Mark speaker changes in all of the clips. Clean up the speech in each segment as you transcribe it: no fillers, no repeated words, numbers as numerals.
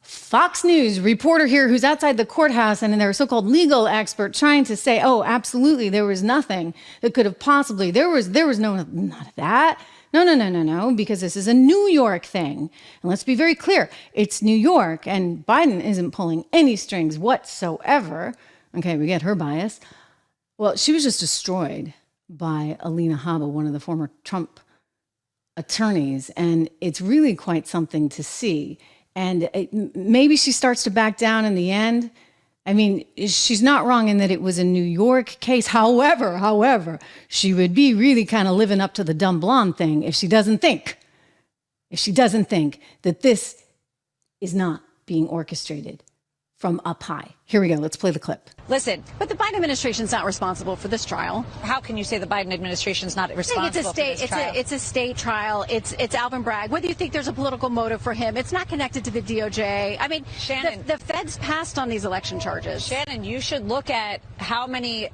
Speaker 1: Fox News reporter here who's outside the courthouse, and their so-called legal expert trying to say, oh, absolutely, there was nothing that could have possibly, there was none of that. No, because this is a New York thing. And let's be very clear, it's New York, and Biden isn't pulling any strings whatsoever. Okay, we get her bias. Well, she was just destroyed by Alina Habba, one of the former Trump attorneys, and it's really quite something to see. And maybe she starts to back down in the end. I mean, she's not wrong in that it was a New York case. However, she would be really kind of living up to the dumb blonde thing if she doesn't think that this is not being orchestrated from up high. Here we go. Let's play the clip.
Speaker 2: Listen, but the Biden administration's not responsible for this trial.
Speaker 3: How can you say the Biden administration's not responsible for this trial?
Speaker 2: It's a state trial. It's Alvin Bragg. Whether you think there's a political motive for him, it's not connected to the DOJ. I mean,
Speaker 3: Shannon,
Speaker 2: the feds passed on these election charges.
Speaker 3: Shannon, you should look at how many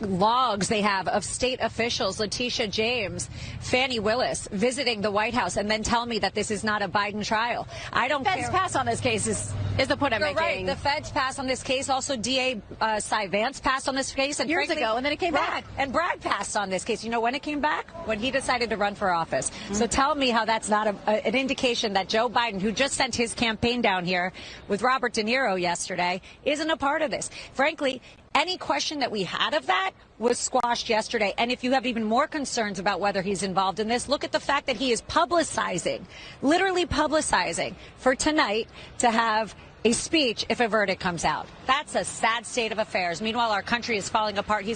Speaker 3: logs they have of state officials, Letitia James, Fannie Willis, visiting the White House, and then tell me that this is not a Biden trial. I don't care.
Speaker 2: The feds pass on this case is the point I'm
Speaker 3: You're
Speaker 2: making.
Speaker 3: right. The feds passed on this case. Also, DA Cy Vance passed on this case. And
Speaker 2: years ago, and then it came back.
Speaker 3: And Bragg passed on this case. You know when it came back? When he decided to run for office. Mm-hmm. So tell me how that's not an indication that Joe Biden, who just sent his campaign down here with Robert De Niro yesterday, isn't a part of this. Frankly, any question that we had of that was squashed yesterday. And if you have even more concerns about whether he's involved in this, look at the fact that he is publicizing, literally publicizing for tonight to have a speech if a verdict comes out. That's a sad state of affairs. Meanwhile, our country is falling apart.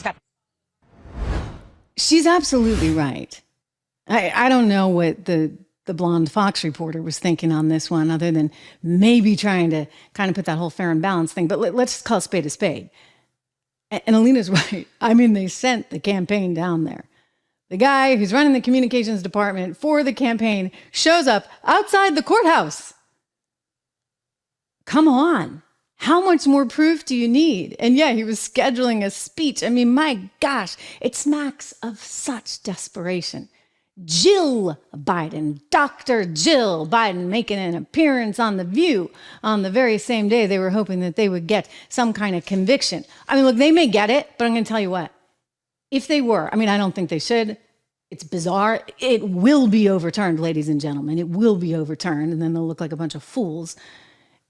Speaker 1: She's absolutely right. I don't know what the blonde Fox reporter was thinking on this one, other than maybe trying to kind of put that whole fair and balanced thing. But let's call a spade a spade. And Alina's right. I mean, they sent the campaign down there. The guy who's running the communications department for the campaign shows up outside the courthouse. Come on. How much more proof do you need? And yeah, he was scheduling a speech. I mean, my gosh, it smacks of such desperation. Jill Biden, Dr. Jill Biden, making an appearance on The View on the very same day they were hoping that they would get some kind of conviction. I mean, look, they may get it, but I'm going to tell you what. If they were, I mean, I don't think they should. It's bizarre. It will be overturned, ladies and gentlemen. It will be overturned, and then they'll look like a bunch of fools.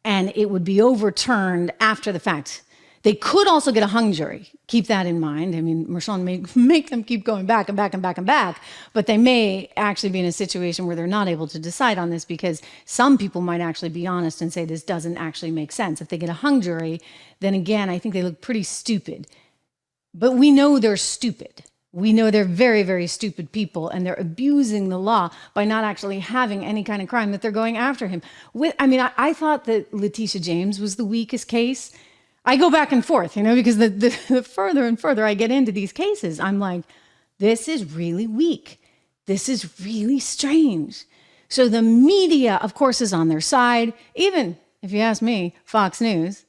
Speaker 1: And it would be overturned after the fact. They could also get a hung jury. Keep that in mind. I mean, Mershon may make them keep going back and back and back and back, but they may actually be in a situation where they're not able to decide on this because some people might actually be honest and say this doesn't actually make sense. If they get a hung jury, then again, I think they look pretty stupid. But we know they're stupid. We know they're very, very stupid people, and they're abusing the law by not actually having any kind of crime that they're going after him with. I mean, I thought that Letitia James was the weakest case. I go back and forth, because the further and further I get into these cases, I'm like, this is really weak. This is really strange. So the media, of course, is on their side. Even, if you ask me, Fox News.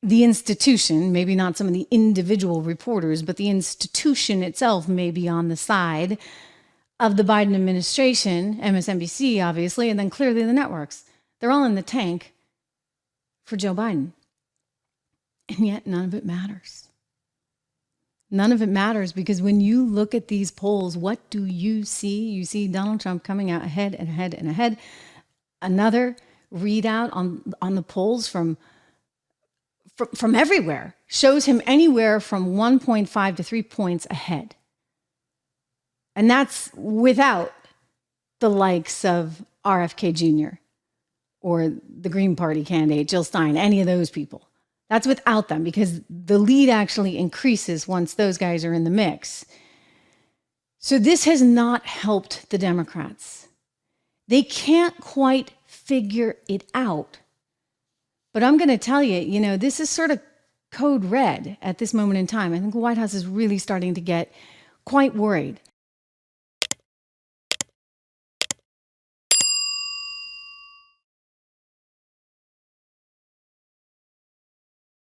Speaker 1: The institution, maybe not some of the individual reporters, but the institution itself may be on the side of the Biden administration, MSNBC, obviously, and then clearly the networks. They're all in the tank for Joe Biden. And yet none of it matters. None of it matters because when you look at these polls, what do you see? You see Donald Trump coming out ahead and ahead and ahead. Another readout on the polls from everywhere shows him anywhere from 1.5 to 3 points ahead. And that's without the likes of RFK Jr. or the Green Party candidate, Jill Stein, any of those people. That's without them because the lead actually increases once those guys are in the mix. So this has not helped the Democrats. They can't quite figure it out. But I'm going to tell you, this is sort of code red at this moment in time. I think the White House is really starting to get quite worried